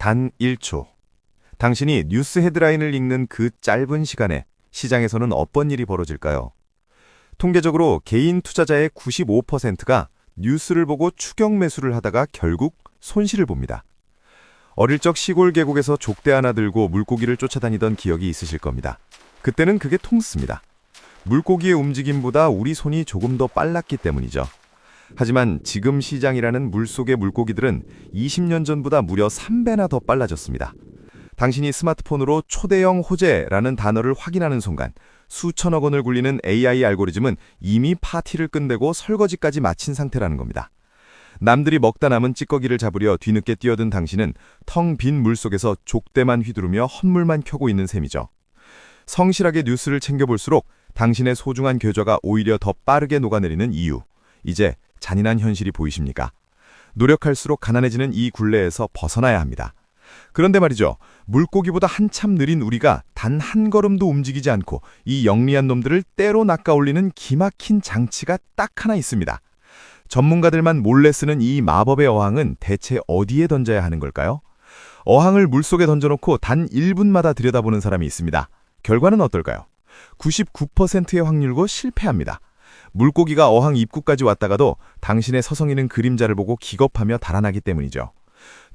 단 1초. 당신이 뉴스 헤드라인을 읽는 그 짧은 시간에 시장에서는 어떤 일이 벌어질까요? 통계적으로 개인 투자자의 95%가 뉴스를 보고 추격 매수를 하다가 결국 손실을 봅니다. 어릴 적 시골 계곡에서 족대 하나 들고 물고기를 쫓아다니던 기억이 있으실 겁니다. 그때는 그게 통스입니다. 물고기의 움직임보다 우리 손이 조금 더 빨랐기 때문이죠. 하지만 지금 시장이라는 물속의 물고기들은 20년 전보다 무려 3배나 더 빨라졌습니다. 당신이 스마트폰으로 초대형 호재라는 단어를 확인하는 순간 수천억 원을 굴리는 AI 알고리즘은 이미 파티를 끝내고 설거지까지 마친 상태라는 겁니다. 남들이 먹다 남은 찌꺼기를 잡으려 뒤늦게 뛰어든 당신은 텅 빈 물속에서 족대만 휘두르며 헛물만 켜고 있는 셈이죠. 성실하게 뉴스를 챙겨볼수록 당신의 소중한 계좌가 오히려 더 빠르게 녹아내리는 이유. 이제 잔인한 현실이 보이십니까? 노력할수록 가난해지는 이 굴레에서 벗어나야 합니다. 그런데 말이죠. 물고기보다 한참 느린 우리가 단 한 걸음도 움직이지 않고 이 영리한 놈들을 때로 낚아올리는 기막힌 장치가 딱 하나 있습니다. 전문가들만 몰래 쓰는 이 마법의 어항은 대체 어디에 던져야 하는 걸까요? 어항을 물속에 던져놓고 단 1분마다 들여다보는 사람이 있습니다. 결과는 어떨까요? 99%의 확률로 실패합니다. 물고기가 어항 입구까지 왔다가도 당신의 서성이는 그림자를 보고 기겁하며 달아나기 때문이죠.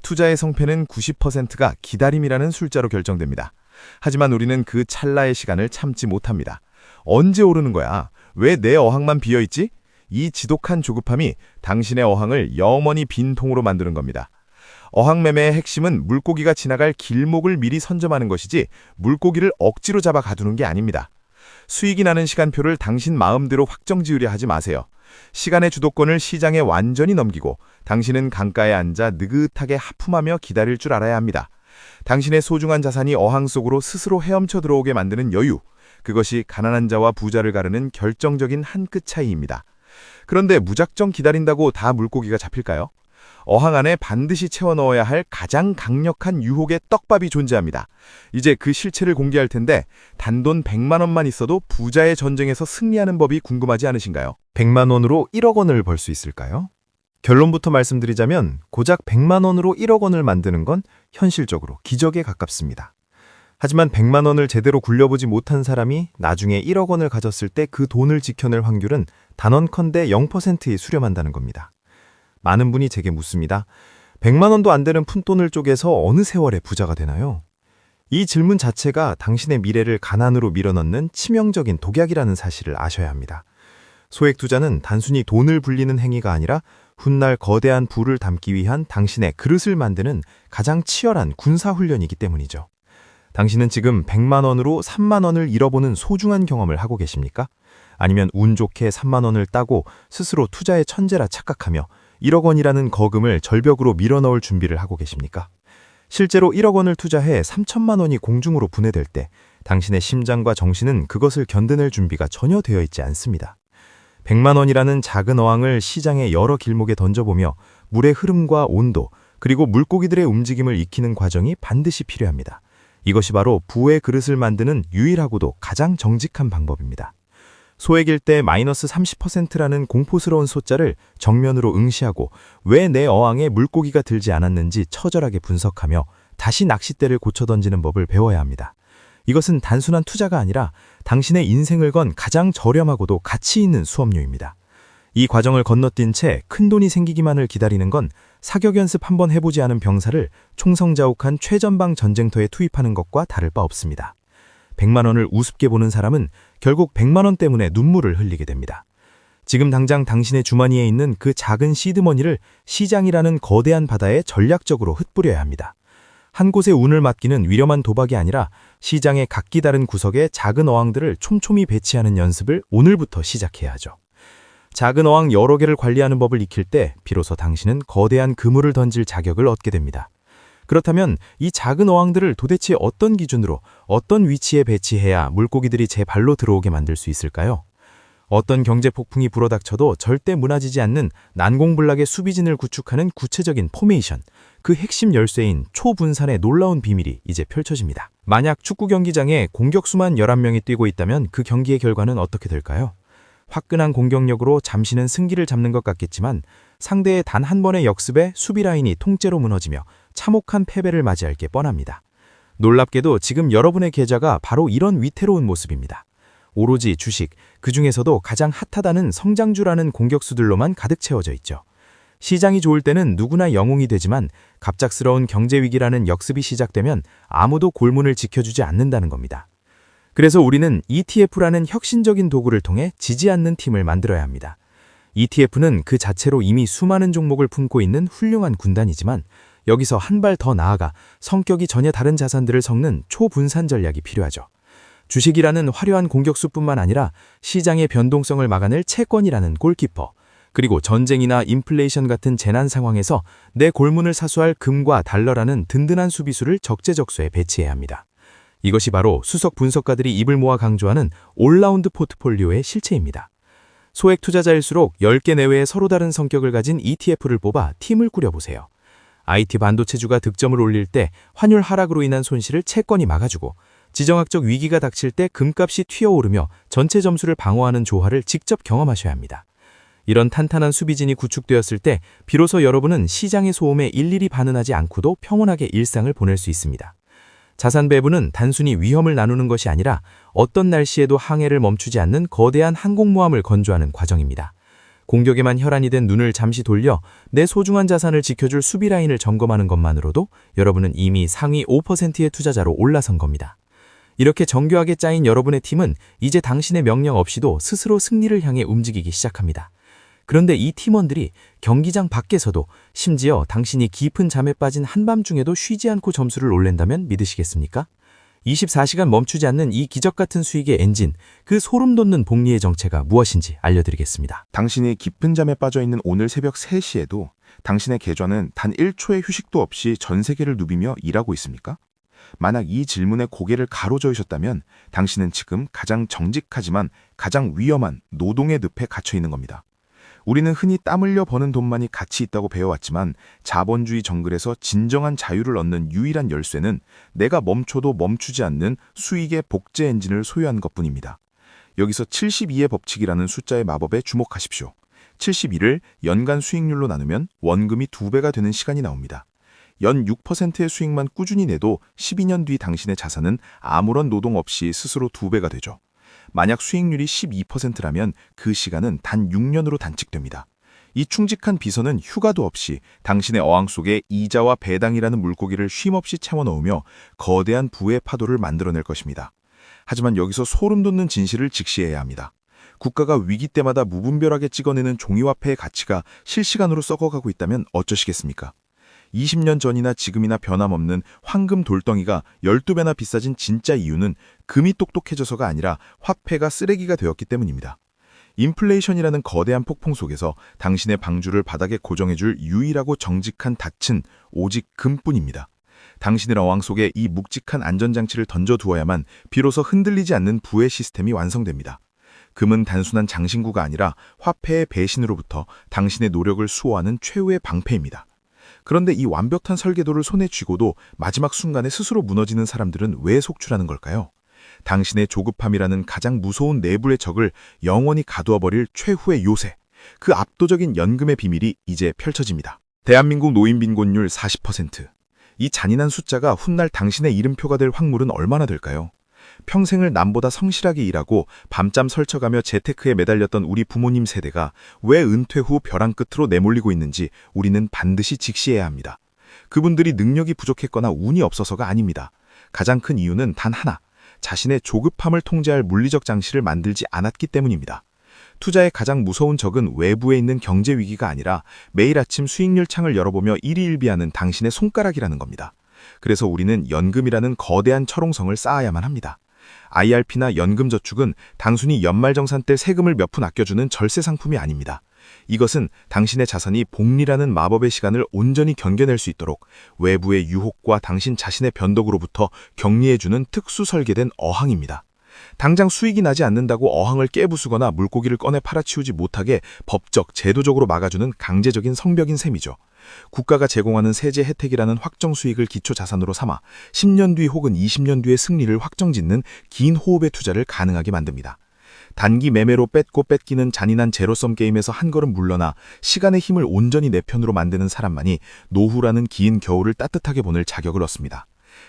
투자의 성패는 90%가 기다림이라는 숫자로 결정됩니다. 하지만 우리는 그 찰나의 시간을 참지 못합니다. 언제 오르는 거야? 왜 내 어항만 비어있지? 이 지독한 조급함이 당신의 어항을 영원히 빈 통으로 만드는 겁니다. 어항 매매의 핵심은 물고기가 지나갈 길목을 미리 선점하는 것이지 물고기를 억지로 잡아 가두는 게 아닙니다. 수익이 나는 시간표를 당신 마음대로 확정 지으려 하지 마세요. 시간의 주도권을 시장에 완전히 넘기고 당신은 강가에 앉아 느긋하게 하품하며 기다릴 줄 알아야 합니다. 당신의 소중한 자산이 어항 속으로 스스로 헤엄쳐 들어오게 만드는 여유, 그것이 가난한 자와 부자를 가르는 결정적인 한 끗 차이입니다. 그런데 무작정 기다린다고 다 물고기가 잡힐까요? 어항 안에 반드시 채워 넣어야 할 가장 강력한 유혹의 떡밥이 존재합니다. 이제 그 실체를 공개할 텐데 단돈 100만 원만 있어도 부자의 전쟁에서 승리하는 법이 궁금하지 않으신가요? 100만 원으로 1억 원을 벌 수 있을까요? 결론부터 말씀드리자면 고작 100만 원으로 1억 원을 만드는 건 현실적으로 기적에 가깝습니다. 하지만 100만 원을 제대로 굴려보지 못한 사람이 나중에 1억 원을 가졌을 때 그 돈을 지켜낼 확률은 단언컨대 0%에 수렴한다는 겁니다. 많은 분이 제게 묻습니다. 100만 원도 안 되는 푼돈을 쪼개서 어느 세월에 부자가 되나요? 이 질문 자체가 당신의 미래를 가난으로 밀어넣는 치명적인 독약이라는 사실을 아셔야 합니다. 소액 투자는 단순히 돈을 불리는 행위가 아니라 훗날 거대한 부를 담기 위한 당신의 그릇을 만드는 가장 치열한 군사훈련이기 때문이죠. 당신은 지금 100만 원으로 3만 원을 잃어보는 소중한 경험을 하고 계십니까? 아니면 운 좋게 3만 원을 따고 스스로 투자의 천재라 착각하며 1억 원이라는 거금을 절벽으로 밀어넣을 준비를 하고 계십니까? 실제로 1억 원을 투자해 3천만 원이 공중으로 분해될 때 당신의 심장과 정신은 그것을 견뎌낼 준비가 전혀 되어 있지 않습니다. 100만 원이라는 작은 어항을 시장의 여러 길목에 던져보며 물의 흐름과 온도, 그리고 물고기들의 움직임을 익히는 과정이 반드시 필요합니다. 이것이 바로 부의 그릇을 만드는 유일하고도 가장 정직한 방법입니다. 소액일 때 마이너스 30%라는 공포스러운 숫자를 정면으로 응시하고 왜 내 어항에 물고기가 들지 않았는지 처절하게 분석하며 다시 낚싯대를 고쳐 던지는 법을 배워야 합니다. 이것은 단순한 투자가 아니라 당신의 인생을 건 가장 저렴하고도 가치 있는 수업료입니다. 이 과정을 건너뛴 채 큰돈이 생기기만을 기다리는 건 사격 연습 한번 해보지 않은 병사를 총성자욱한 최전방 전쟁터에 투입하는 것과 다를 바 없습니다. 100만 원을 우습게 보는 사람은 결국 100만 원 때문에 눈물을 흘리게 됩니다. 지금 당장 당신의 주머니에 있는 그 작은 시드머니를 시장이라는 거대한 바다에 전략적으로 흩뿌려야 합니다. 한 곳에 운을 맡기는 위험한 도박이 아니라 시장의 각기 다른 구석에 작은 어항들을 촘촘히 배치하는 연습을 오늘부터 시작해야 하죠. 작은 어항 여러 개를 관리하는 법을 익힐 때 비로소 당신은 거대한 그물을 던질 자격을 얻게 됩니다. 그렇다면 이 작은 어항들을 도대체 어떤 기준으로 어떤 위치에 배치해야 물고기들이 제 발로 들어오게 만들 수 있을까요? 어떤 경제 폭풍이 불어닥쳐도 절대 무너지지 않는 난공불락의 수비진을 구축하는 구체적인 포메이션, 그 핵심 열쇠인 초분산의 놀라운 비밀이 이제 펼쳐집니다. 만약 축구 경기장에 공격수만 11명이 뛰고 있다면 그 경기의 결과는 어떻게 될까요? 화끈한 공격력으로 잠시는 승기를 잡는 것 같겠지만 상대의 단 한 번의 역습에 수비 라인이 통째로 무너지며 참혹한 패배를 맞이할 게 뻔합니다. 놀랍게도 지금 여러분의 계좌가 바로 이런 위태로운 모습입니다. 오로지 주식, 그중에서도 가장 핫하다는 성장주라는 공격수들로만 가득 채워져 있죠. 시장이 좋을 때는 누구나 영웅이 되지만 갑작스러운 경제위기라는 역습이 시작되면 아무도 골문을 지켜주지 않는다는 겁니다. 그래서 우리는 ETF라는 혁신적인 도구를 통해 지지 않는 팀을 만들어야 합니다. ETF는 그 자체로 이미 수많은 종목을 품고 있는 훌륭한 군단이지만 여기서 한 발 더 나아가 성격이 전혀 다른 자산들을 섞는 초분산 전략이 필요하죠. 주식이라는 화려한 공격수뿐만 아니라 시장의 변동성을 막아낼 채권이라는 골키퍼, 그리고 전쟁이나 인플레이션 같은 재난 상황에서 내 골문을 사수할 금과 달러라는 든든한 수비수를 적재적소에 배치해야 합니다. 이것이 바로 수석 분석가들이 입을 모아 강조하는 올라운드 포트폴리오의 실체입니다. 소액 투자자일수록 10개 내외의 서로 다른 성격을 가진 ETF를 뽑아 팀을 꾸려보세요. IT 반도체주가 득점을 올릴 때 환율 하락으로 인한 손실을 채권이 막아주고, 지정학적 위기가 닥칠 때 금값이 튀어오르며 전체 점수를 방어하는 조화를 직접 경험하셔야 합니다. 이런 탄탄한 수비진이 구축되었을 때 비로소 여러분은 시장의 소음에 일일이 반응하지 않고도 평온하게 일상을 보낼 수 있습니다. 자산 배분은 단순히 위험을 나누는 것이 아니라 어떤 날씨에도 항해를 멈추지 않는 거대한 항공모함을 건조하는 과정입니다. 공격에만 혈안이 된 눈을 잠시 돌려 내 소중한 자산을 지켜줄 수비 라인을 점검하는 것만으로도 여러분은 이미 상위 5%의 투자자로 올라선 겁니다. 이렇게 정교하게 짜인 여러분의 팀은 이제 당신의 명령 없이도 스스로 승리를 향해 움직이기 시작합니다. 그런데 이 팀원들이 경기장 밖에서도, 심지어 당신이 깊은 잠에 빠진 한밤중에도 쉬지 않고 점수를 올린다면 믿으시겠습니까? 24시간 멈추지 않는 이 기적같은 수익의 엔진, 그 소름돋는 복리의 정체가 무엇인지 알려드리겠습니다. 당신이 깊은 잠에 빠져있는 오늘 새벽 3시에도 당신의 계좌는 단 1초의 휴식도 없이 전 세계를 누비며 일하고 있습니까? 만약 이 질문에 고개를 가로저으셨다면 당신은 지금 가장 정직하지만 가장 위험한 노동의 늪에 갇혀 있는 겁니다. 우리는 흔히 땀 흘려 버는 돈만이 가치 있다고 배워왔지만 자본주의 정글에서 진정한 자유를 얻는 유일한 열쇠는 내가 멈춰도 멈추지 않는 수익의 복제 엔진을 소유한 것뿐입니다. 여기서 72의 법칙이라는 숫자의 마법에 주목하십시오. 71을 연간 수익률로 나누면 원금이 2배가 되는 시간이 나옵니다. 연 6%의 수익만 꾸준히 내도 12년 뒤 당신의 자산은 아무런 노동 없이 스스로 2배가 되죠. 만약 수익률이 12%라면 그 시간은 단 6년으로 단축됩니다. 이 충직한 비서는 휴가도 없이 당신의 어항 속에 이자와 배당이라는 물고기를 쉼없이 채워넣으며 거대한 부의 파도를 만들어낼 것입니다. 하지만 여기서 소름돋는 진실을 직시해야 합니다. 국가가 위기 때마다 무분별하게 찍어내는 종이화폐의 가치가 실시간으로 썩어가고 있다면 어쩌시겠습니까? 20년 전이나 지금이나 변함없는 황금 돌덩이가 12배나 비싸진 진짜 이유는 금이 똑똑해져서가 아니라 화폐가 쓰레기가 되었기 때문입니다. 인플레이션이라는 거대한 폭풍 속에서 당신의 방주를 바닥에 고정해줄 유일하고 정직한 닻은 오직 금뿐입니다. 당신의 어항 속에 이 묵직한 안전장치를 던져두어야만 비로소 흔들리지 않는 부의 시스템이 완성됩니다. 금은 단순한 장신구가 아니라 화폐의 배신으로부터 당신의 노력을 수호하는 최후의 방패입니다. 그런데 이 완벽한 설계도를 손에 쥐고도 마지막 순간에 스스로 무너지는 사람들은 왜 속출하는 걸까요? 당신의 조급함이라는 가장 무서운 내부의 적을 영원히 가두어버릴 최후의 요새, 그 압도적인 연금의 비밀이 이제 펼쳐집니다. 대한민국 노인 빈곤율 40%. 이 잔인한 숫자가 훗날 당신의 이름표가 될 확률은 얼마나 될까요? 평생을 남보다 성실하게 일하고 밤잠 설쳐가며 재테크에 매달렸던 우리 부모님 세대가 왜 은퇴 후 벼랑 끝으로 내몰리고 있는지 우리는 반드시 직시해야 합니다. 그분들이 능력이 부족했거나 운이 없어서가 아닙니다. 가장 큰 이유는 단 하나, 자신의 조급함을 통제할 물리적 장치를 만들지 않았기 때문입니다. 투자의 가장 무서운 적은 외부에 있는 경제 위기가 아니라 매일 아침 수익률 창을 열어보며 일희일비하는 당신의 손가락이라는 겁니다. 그래서 우리는 연금이라는 거대한 철옹성을 쌓아야만 합니다. IRP나 연금저축은 단순히 연말정산 때 세금을 몇 푼 아껴주는 절세 상품이 아닙니다. 이것은 당신의 자산이 복리라는 마법의 시간을 온전히 견뎌낼 수 있도록 외부의 유혹과 당신 자신의 변덕으로부터 격리해주는 특수 설계된 어항입니다. 당장 수익이 나지 않는다고 어항을 깨부수거나 물고기를 꺼내 팔아치우지 못하게 법적, 제도적으로 막아주는 강제적인 성벽인 셈이죠. 국가가 제공하는 세제 혜택이라는 확정 수익을 기초 자산으로 삼아 10년 뒤 혹은 20년 뒤의 승리를 확정짓는 긴 호흡의 투자를 가능하게 만듭니다. 단기 매매로 뺏고 뺏기는 잔인한 제로섬 게임에서 한 걸음 물러나 시간의 힘을 온전히 내 편으로 만드는 사람만이 노후라는 긴 겨울을 따뜻하게 보낼 자격을 얻습니다.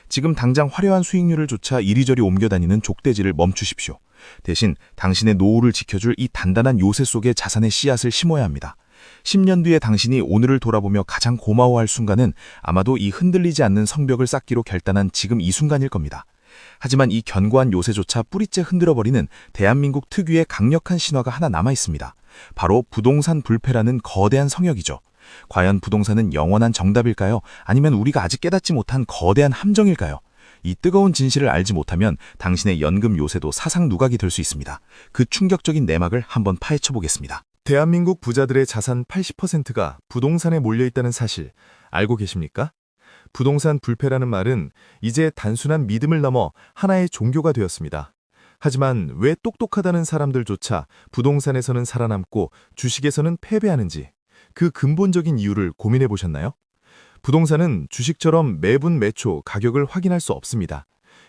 지금 당장 화려한 수익률을 쫓아 이리저리 옮겨다니는 족대지를 멈추십시오. 대신 당신의 노후를 지켜줄 이 단단한 요새 속에 자산의 씨앗을 심어야 합니다. 10년 뒤에 당신이 오늘을 돌아보며 가장 고마워할 순간은 아마도 이 흔들리지 않는 성벽을 쌓기로 결단한 지금 이 순간일 겁니다. 하지만 이 견고한 요새조차 뿌리째 흔들어버리는 대한민국 특유의 강력한 신화가 하나 남아있습니다. 바로 부동산 불패라는 거대한 성역이죠. 과연 부동산은 영원한 정답일까요? 아니면 우리가 아직 깨닫지 못한 거대한 함정일까요? 이 뜨거운 진실을 알지 못하면 당신의 연금 요새도 사상 누각이 될 수 있습니다. 그 충격적인 내막을 한번 파헤쳐 보겠습니다. 대한민국 부자들의 자산 80%가 부동산에 몰려있다는 사실 알고 계십니까? 부동산 불패라는 말은 이제 단순한 믿음을 넘어 하나의 종교가 되었습니다. 하지만 왜 똑똑하다는 사람들조차 부동산에서는 살아남고 주식에서는 패배하는지 그 근본적인 이유를 고민해 보셨나요? 부동산은 주식처럼 매분 매초 가격을 확인할 수 없습니다.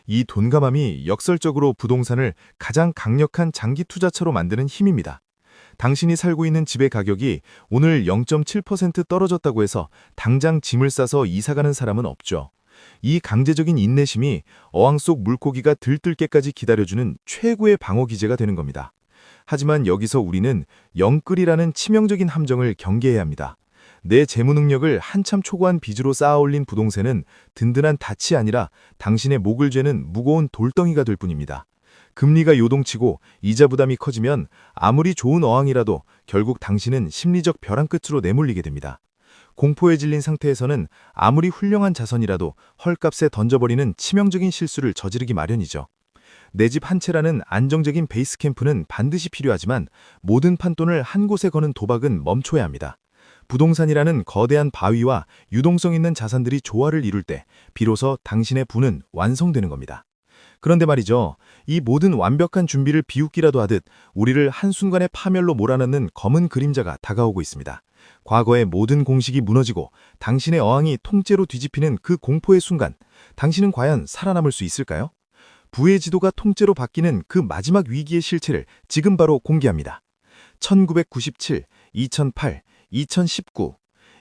이 돈감함이 역설적으로 부동산을 가장 강력한 장기 투자처로 만드는 힘입니다. 당신이 살고 있는 집의 가격이 오늘 0.7% 떨어졌다고 해서 당장 짐을 싸서 이사가는 사람은 없죠. 이 강제적인 인내심이 어항 속 물고기가 들뜰 때까지 기다려주는 최고의 방어 기제가 되는 겁니다. 하지만 여기서 우리는 영끌이라는 치명적인 함정을 경계해야 합니다. 내 재무 능력을 한참 초과한 빚으로 쌓아올린 부동산은 든든한 닻이 아니라 당신의 목을 죄는 무거운 돌덩이가 될 뿐입니다. 금리가 요동치고 이자 부담이 커지면 아무리 좋은 어항이라도 결국 당신은 심리적 벼랑 끝으로 내몰리게 됩니다. 공포에 질린 상태에서는 아무리 훌륭한 자선이라도 헐값에 던져버리는 치명적인 실수를 저지르기 마련이죠. 내 집 한 채라는 안정적인 베이스 캠프는 반드시 필요하지만 모든 판돈을 한 곳에 거는 도박은 멈춰야 합니다. 부동산이라는 거대한 바위와 유동성 있는 자산들이 조화를 이룰 때 비로소 당신의 부는 완성되는 겁니다. 그런데 말이죠. 이 모든 완벽한 준비를 비웃기라도 하듯 우리를 한순간에 파멸로 몰아넣는 검은 그림자가 다가오고 있습니다. 과거의 모든 공식이 무너지고 당신의 어항이 통째로 뒤집히는 그 공포의 순간, 당신은 과연 살아남을 수 있을까요? 부의 지도가 통째로 바뀌는 그 마지막 위기의 실체를 지금 바로 공개합니다. 1997, 2008, 2019.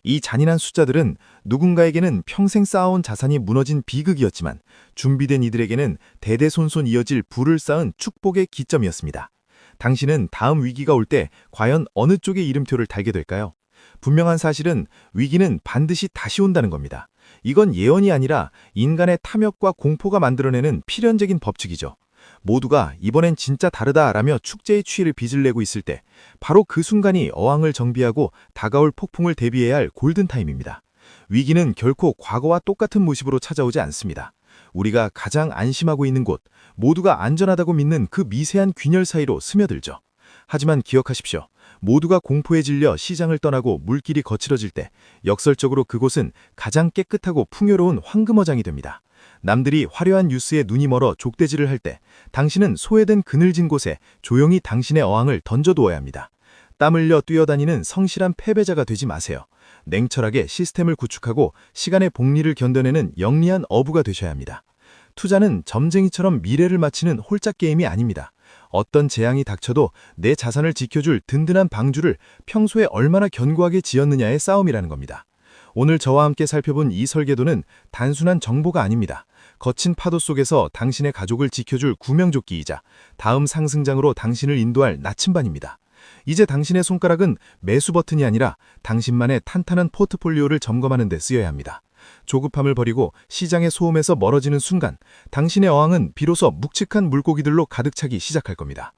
이 잔인한 숫자들은 누군가에게는 평생 쌓아온 자산이 무너진 비극이었지만 준비된 이들에게는 대대손손 이어질 부를 쌓은 축복의 기점이었습니다. 당신은 다음 위기가 올 때 과연 어느 쪽의 이름표를 달게 될까요? 분명한 사실은 위기는 반드시 다시 온다는 겁니다. 이건 예언이 아니라 인간의 탐욕과 공포가 만들어내는 필연적인 법칙이죠. 모두가 이번엔 진짜 다르다라며 축제의 추위를 빚을 내고 있을 때 바로 그 순간이 어항을 정비하고 다가올 폭풍을 대비해야 할 골든타임입니다. 위기는 결코 과거와 똑같은 모습으로 찾아오지 않습니다. 우리가 가장 안심하고 있는 곳, 모두가 안전하다고 믿는 그 미세한 균열 사이로 스며들죠. 하지만 기억하십시오. 모두가 공포에 질려 시장을 떠나고 물길이 거칠어질 때 역설적으로 그곳은 가장 깨끗하고 풍요로운 황금어장이 됩니다. 남들이 화려한 뉴스에 눈이 멀어 족대질을 할 때 당신은 소외된 그늘진 곳에 조용히 당신의 어항을 던져두어야 합니다. 땀 흘려 뛰어다니는 성실한 패배자가 되지 마세요. 냉철하게 시스템을 구축하고 시간의 복리를 견뎌내는 영리한 어부가 되셔야 합니다. 투자는 점쟁이처럼 미래를 맞히는 홀짝 게임이 아닙니다. 어떤 재앙이 닥쳐도 내 자산을 지켜줄 든든한 방주를 평소에 얼마나 견고하게 지었느냐의 싸움이라는 겁니다. 오늘 저와 함께 살펴본 이 설계도는 단순한 정보가 아닙니다. 거친 파도 속에서 당신의 가족을 지켜줄 구명조끼이자 다음 상승장으로 당신을 인도할 나침반입니다. 이제 당신의 손가락은 매수 버튼이 아니라 당신만의 탄탄한 포트폴리오를 점검하는 데 쓰여야 합니다. 조급함을 버리고 시장의 소음에서 멀어지는 순간 당신의 어항은 비로소 묵직한 물고기들로 가득 차기 시작할 겁니다.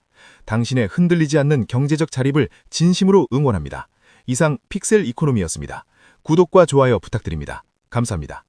당신의 흔들리지 않는 경제적 자립을 진심으로 응원합니다. 이상 픽셀 이코노미였습니다. 구독과 좋아요 부탁드립니다. 감사합니다.